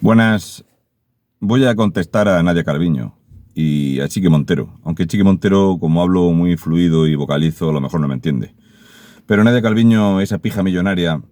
Buenas. Voy a contestar a Nadia Calviño y a Chiqui Montero. Aunque Chiqui Montero, como hablo muy fluido y vocalizo, a lo mejor no me entiende. Pero Nadia Calviño, esa pija millonaria,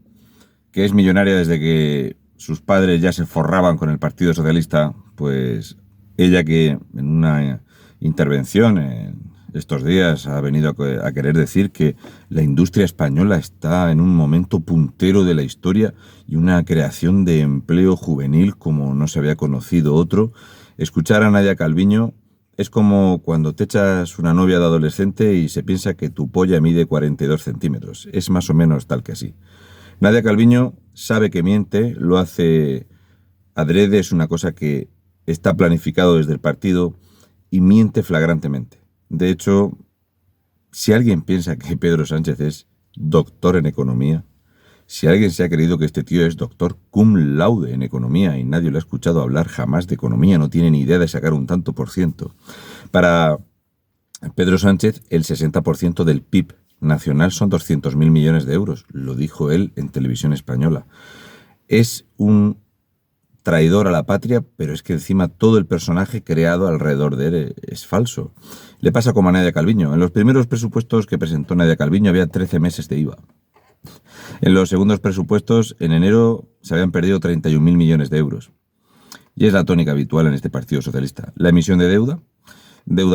que es millonaria desde que sus padres ya se forraban con el Partido Socialista, pues ella, que en una intervención en estos días ha venido a querer decir que la industria española está en un momento puntero de la historia y una creación de empleo juvenil como no se había conocido otro. Escuchar a Nadia Calviño es como cuando te echas una novia de adolescente y se piensa que tu polla mide 42 centímetros. Es más o menos tal que así. Nadia Calviño sabe que miente, lo hace adrede, es una cosa que está planificado desde el partido y miente flagrantemente. De hecho, si alguien piensa que Pedro Sánchez es doctor en economía, si alguien se ha creído que este tío es doctor cum laude en economía y nadie lo ha escuchado hablar jamás de economía, no tiene ni idea de sacar un tanto por ciento. Para Pedro Sánchez, el 60% del PIB nacional son 200.000 millones de euros, lo dijo él en televisión española. Es un traidor a la patria, pero es que encima todo el personaje creado alrededor de él es falso. Le pasa como a Nadia Calviño. En los primeros presupuestos que presentó Nadia Calviño había 13 meses de IVA. En los segundos presupuestos, en enero, se habían perdido 31.000 millones de euros. Y es la tónica habitual en este Partido Socialista. La emisión de deuda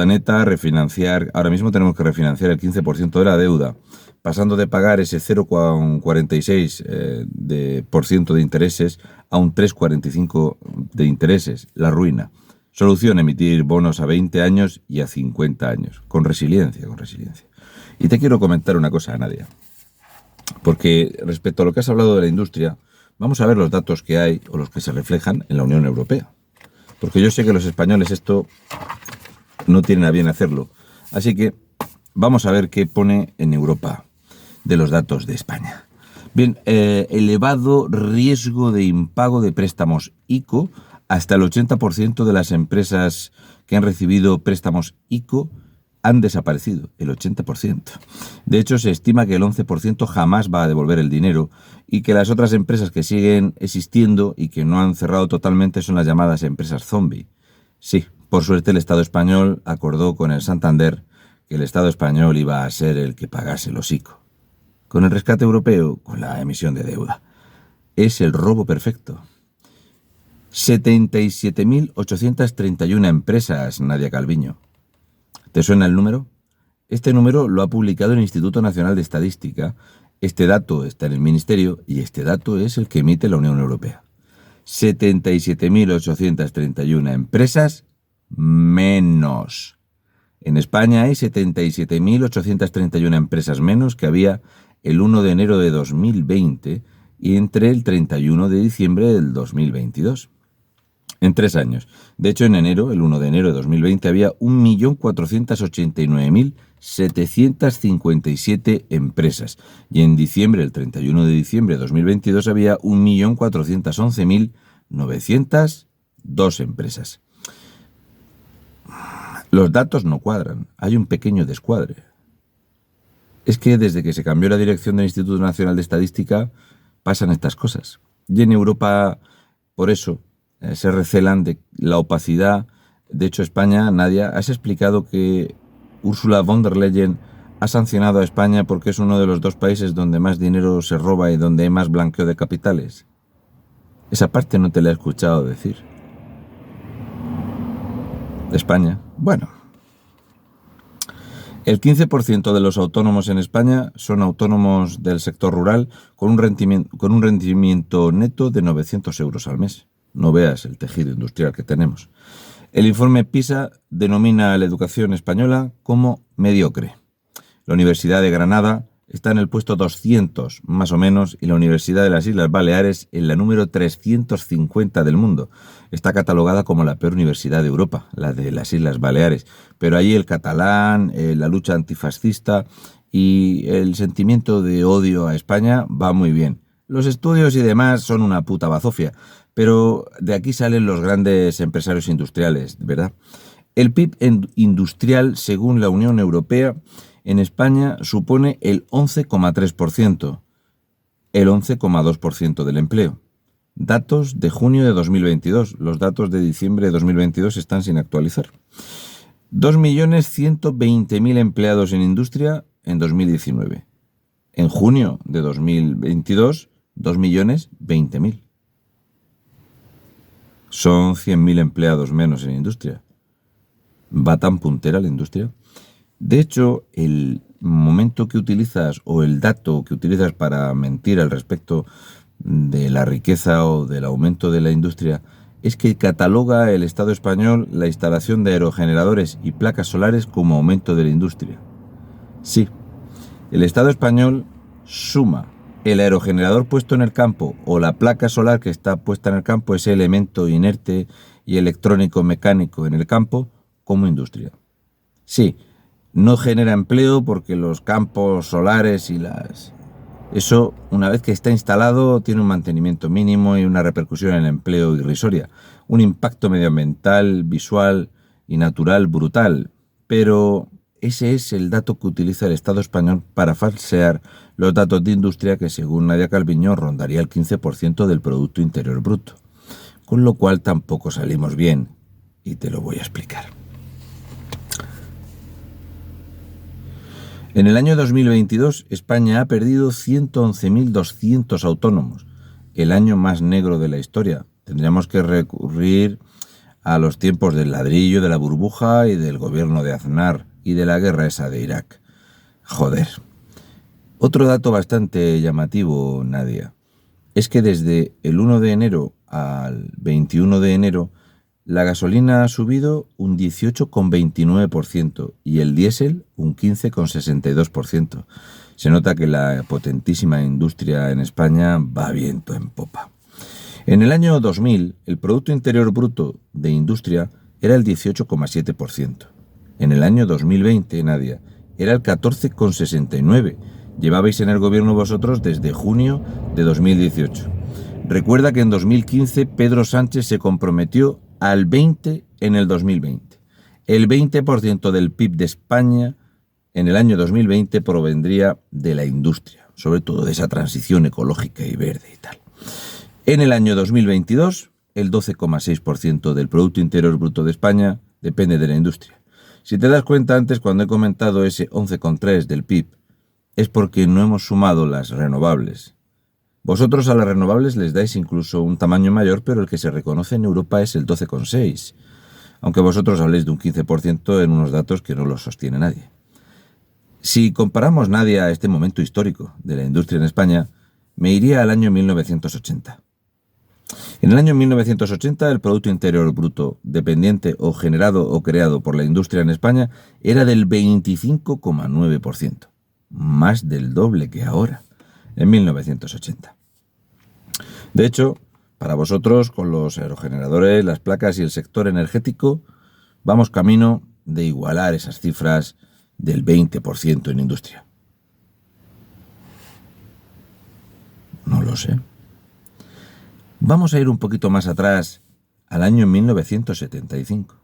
neta, refinanciar. Ahora mismo tenemos que refinanciar el 15% de la deuda, pasando de pagar ese 0,46% de intereses a un 3,45% de intereses. La ruina. Solución: emitir bonos a 20 años y a 50 años. Con resiliencia. Y te quiero comentar una cosa, Nadia. Porque respecto a lo que has hablado de la industria, vamos a ver los datos que hay o los que se reflejan en la Unión Europea. Porque yo sé que los españoles esto no tienen a bien hacerlo. Así que vamos a ver qué pone en Europa de los datos de España. Bien, elevado riesgo de impago de préstamos ICO. Hasta el 80% de las empresas que han recibido préstamos ICO han desaparecido, el 80%. De hecho, se estima que el 11% jamás va a devolver el dinero y que las otras empresas que siguen existiendo y que no han cerrado totalmente son las llamadas empresas zombie. Sí, por suerte el Estado español acordó con el Santander que el Estado español iba a ser el que pagase los ICO. Con el rescate europeo, con la emisión de deuda. Es el robo perfecto. 77.831 empresas, Nadia Calviño. ¿Te suena el número? Este número lo ha publicado el Instituto Nacional de Estadística. Este dato está en el Ministerio y este dato es el que emite la Unión Europea. 77.831 empresas menos. En España hay 77.831 empresas menos que había el 1 de enero de 2020 y entre el 31 de diciembre del 2022. En 3 años. De hecho, en enero, el 1 de enero de 2020, había 1.489.757 empresas. Y en diciembre, el 31 de diciembre de 2022, había 1.411.902 empresas. Los datos no cuadran. Hay un pequeño descuadre. Es que desde que se cambió la dirección del Instituto Nacional de Estadística, pasan estas cosas. Y en Europa, por eso, se recelan de la opacidad. De hecho, España, Nadia, has explicado que Ursula von der Leyen ha sancionado a España porque es uno de los 2 países donde más dinero se roba y donde hay más blanqueo de capitales. Esa parte no te la he escuchado decir. España, bueno. El 15% de los autónomos en España son autónomos del sector rural con un rendimiento neto de 900 euros al mes. No veas el tejido industrial que tenemos. El informe PISA denomina a la educación española como mediocre. La Universidad de Granada está en el puesto 200, más o menos, y la Universidad de las Islas Baleares en la número 350 del mundo. Está catalogada como la peor universidad de Europa, la de las Islas Baleares. Pero ahí el catalán, la lucha antifascista y el sentimiento de odio a España va muy bien. Los estudios y demás son una puta bazofia. Pero de aquí salen los grandes empresarios industriales, ¿verdad? El PIB industrial, según la Unión Europea, en España supone el 11,3%, el 11,2% del empleo. Datos de junio de 2022. Los datos de diciembre de 2022 están sin actualizar. 2.120.000 empleados en industria en 2019. En junio de 2022, 2.020.000. Son 100.000 empleados menos en industria. ¿Va tan puntera la industria? De hecho, el momento que utilizas o el dato que utilizas para mentir al respecto de la riqueza o del aumento de la industria es que cataloga el Estado español la instalación de aerogeneradores y placas solares como aumento de la industria. Sí, el Estado español suma el aerogenerador puesto en el campo o la placa solar que está puesta en el campo, ese elemento inerte y electrónico mecánico en el campo, como industria. Sí, no genera empleo porque los campos solares y eso, una vez que está instalado, tiene un mantenimiento mínimo y una repercusión en el empleo irrisoria. Un impacto medioambiental, visual y natural brutal. Pero ese es el dato que utiliza el Estado español para falsear los datos de industria que, según Nadia Calviño, rondaría el 15% del Producto Interior Bruto. Con lo cual tampoco salimos bien. Y te lo voy a explicar. En el año 2022, España ha perdido 111.200 autónomos, el año más negro de la historia. Tendríamos que recurrir a los tiempos del ladrillo, de la burbuja y del gobierno de Aznar y de la guerra esa de Irak. Joder. Otro dato bastante llamativo, Nadia, es que desde el 1 de enero al 21 de enero, la gasolina ha subido un 18,29% y el diésel un 15,62%. Se nota que la potentísima industria en España va viento en popa. En el año 2000, el Producto Interior Bruto de industria era el 18,7%. En el año 2020, Nadia, era el 14,69%. Llevabais en el gobierno vosotros desde junio de 2018. Recuerda que en 2015 Pedro Sánchez se comprometió al 20% en el 2020. El 20% del PIB de España en el año 2020 provendría de la industria, sobre todo de esa transición ecológica y verde y tal. En el año 2022, el 12,6% del Producto Interior Bruto de España depende de la industria. Si te das cuenta antes, cuando he comentado ese 11,3% del PIB, es porque no hemos sumado las renovables. Vosotros a las renovables les dais incluso un tamaño mayor, pero el que se reconoce en Europa es el 12,6%, aunque vosotros habléis de un 15% en unos datos que no los sostiene nadie. Si comparamos, Nadia, a este momento histórico de la industria en España, me iría al año 1980. En el año 1980 el Producto Interior Bruto dependiente o generado o creado por la industria en España era del 25,9%, más del doble que ahora, en 1980. De hecho, para vosotros, con los aerogeneradores, las placas y el sector energético, vamos camino de igualar esas cifras del 20% en industria. No lo sé. Vamos a ir un poquito más atrás, al año 1975.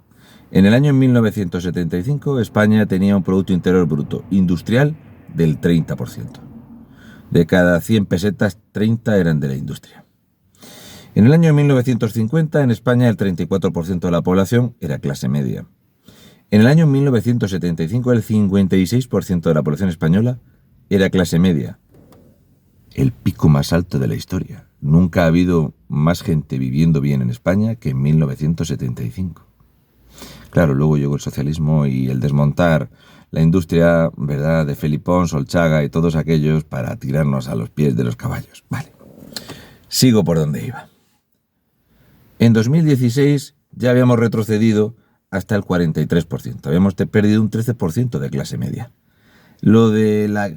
En el año 1975, España tenía un Producto Interior Bruto industrial del 30%. De cada 100 pesetas, 30 eran de la industria. En el año 1950, en España, el 34% de la población era clase media. En el año 1975, el 56% de la población española era clase media. El pico más alto de la historia. Nunca ha habido más gente viviendo bien en España que en 1975. Claro, luego llegó el socialismo y el desmontar la industria, ¿verdad?, de Felipón, Solchaga y todos aquellos para tirarnos a los pies de los caballos. Vale, sigo por donde iba. En 2016 ya habíamos retrocedido hasta el 43%. Habíamos perdido un 13% de clase media. Lo de la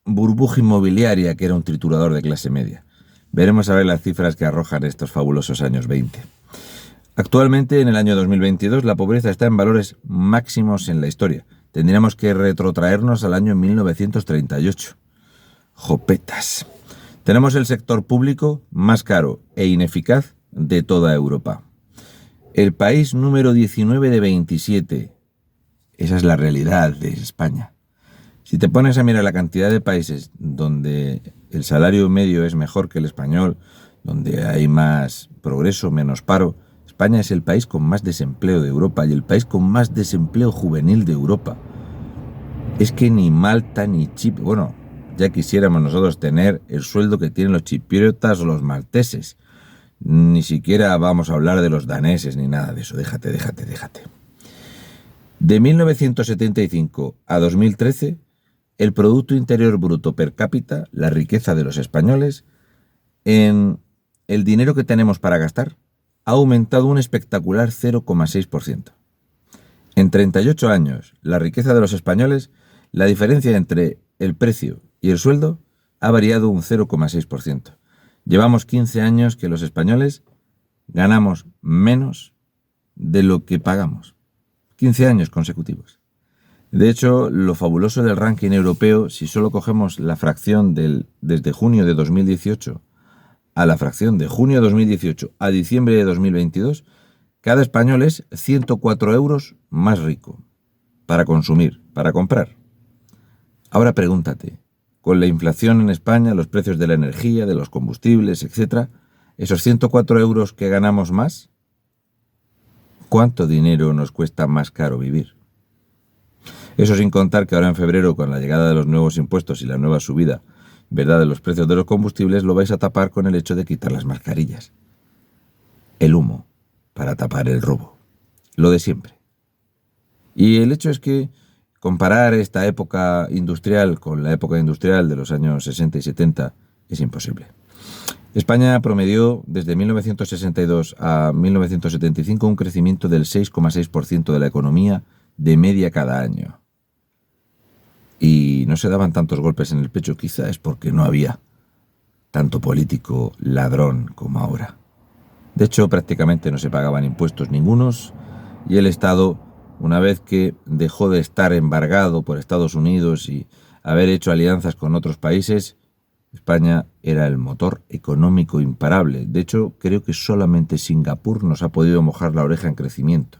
burbuja inmobiliaria, que era un triturador de clase media. Veremos a ver las cifras que arrojan estos fabulosos años 20. Actualmente, en el año 2022, la pobreza está en valores máximos en la historia. Tendríamos que retrotraernos al año 1938. Jopetas. Tenemos el sector público más caro e ineficaz de toda Europa. El país número 19 de 27. Esa es la realidad de España. Si te pones a mirar la cantidad de países donde el salario medio es mejor que el español, donde hay más progreso, menos paro. España es el país con más desempleo de Europa y el país con más desempleo juvenil de Europa. Es que ni Malta ni Chipre... Bueno, ya quisiéramos nosotros tener el sueldo que tienen los chipriotas o los malteses. Ni siquiera vamos a hablar de los daneses ni nada de eso. Déjate. De 1975 a 2013, el Producto Interior Bruto per cápita, la riqueza de los españoles, en el dinero que tenemos para gastar, ha aumentado un espectacular 0,6%. En 38 años, la riqueza de los españoles, la diferencia entre el precio y el sueldo ha variado un 0,6%. Llevamos 15 años que los españoles ganamos menos de lo que pagamos. 15 años consecutivos. De hecho, lo fabuloso del ranking europeo, si solo cogemos la fracción desde junio de 2018 a la fracción de junio de 2018 a diciembre de 2022, cada español es 104 euros más rico para consumir, para comprar. Ahora pregúntate, con la inflación en España, los precios de la energía, de los combustibles, etc., esos 104 euros que ganamos más, ¿cuánto dinero nos cuesta más caro vivir? Eso sin contar que ahora en febrero, con la llegada de los nuevos impuestos y la nueva subida, ¿verdad?, de los precios de los combustibles, lo vais a tapar con el hecho de quitar las mascarillas. El humo para tapar el robo. Lo de siempre. Y el hecho es que comparar esta época industrial con la época industrial de los años 60 y 70 es imposible. España promedió desde 1962 a 1975 un crecimiento del 6,6% de la economía de media cada año. Y no se daban tantos golpes en el pecho, quizá es porque no había tanto político ladrón como ahora. De hecho, prácticamente no se pagaban impuestos ningunos y el Estado, una vez que dejó de estar embargado por Estados Unidos y haber hecho alianzas con otros países, España era el motor económico imparable. De hecho, creo que solamente Singapur nos ha podido mojar la oreja en crecimiento.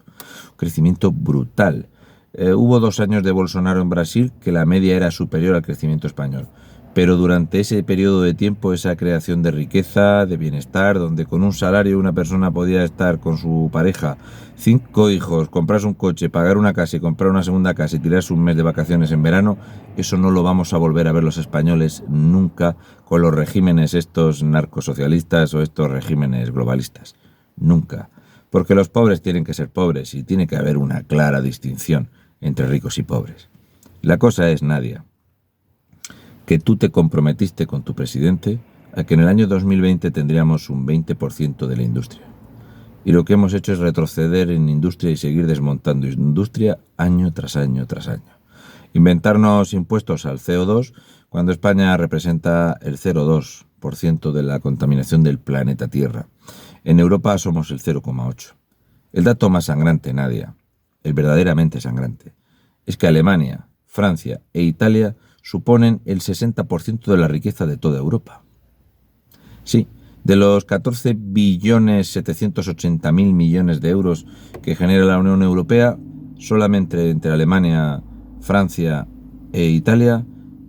Un crecimiento brutal. Hubo 2 años de Bolsonaro en Brasil que la media era superior al crecimiento español. Pero durante ese periodo de tiempo, esa creación de riqueza, de bienestar, donde con un salario una persona podía estar con su pareja, 5 hijos, comprarse un coche, pagar una casa y comprar una segunda casa y tirarse un mes de vacaciones en verano, eso no lo vamos a volver a ver los españoles nunca con los regímenes estos narcosocialistas o estos regímenes globalistas. Nunca. Porque los pobres tienen que ser pobres y tiene que haber una clara distinción entre ricos y pobres. La cosa es, Nadia, que tú te comprometiste con tu presidente a que en el año 2020 tendríamos un 20% de la industria. Y lo que hemos hecho es retroceder en industria y seguir desmontando industria año tras año tras año. Inventarnos impuestos al CO2 cuando España representa el 0,2% de la contaminación del planeta Tierra. En Europa somos el 0,8%. El dato más sangrante, Nadia, el verdaderamente sangrante, es que Alemania, Francia e Italia suponen el 60% de la riqueza de toda Europa. Sí, de los 14.780.000 millones de euros que genera la Unión Europea, solamente entre Alemania, Francia e Italia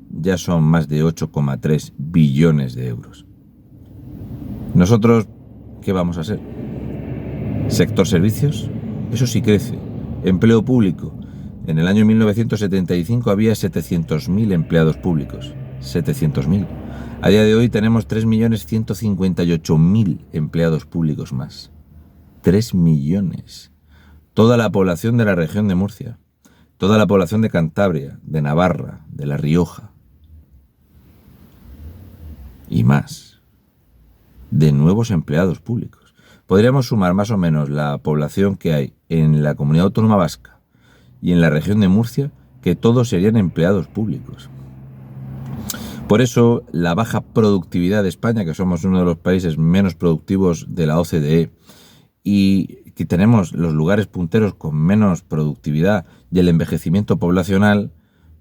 ya son más de 8,3 billones de euros. Nosotros, ¿qué vamos a hacer? ¿Sector servicios? Eso sí crece. Empleo público. En el año 1975 había 700.000 empleados públicos. 700.000. A día de hoy tenemos 3.158.000 empleados públicos más. 3 millones. Toda la población de la región de Murcia. Toda la población de Cantabria, de Navarra, de La Rioja. Y más. De nuevos empleados públicos. Podríamos sumar más o menos la población que hay en la Comunidad Autónoma Vasca y en la región de Murcia, que todos serían empleados públicos. Por eso, la baja productividad de España, que somos uno de los países menos productivos de la OCDE, y que tenemos los lugares punteros con menos productividad y el envejecimiento poblacional,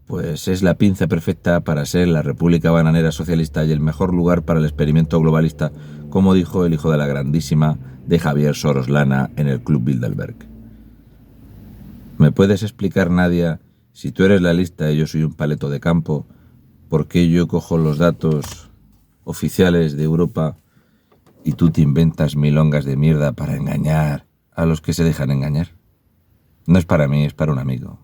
pues es la pinza perfecta para ser la República Bananera Socialista y el mejor lugar para el experimento globalista, como dijo el hijo de la grandísima de Javier Soros-Lana en el Club Bilderberg. ¿Me puedes explicar, Nadia, si tú eres la lista y yo soy un paleto de campo, por qué yo cojo los datos oficiales de Europa y tú te inventas milongas de mierda para engañar a los que se dejan engañar. No es para mí, es para un amigo.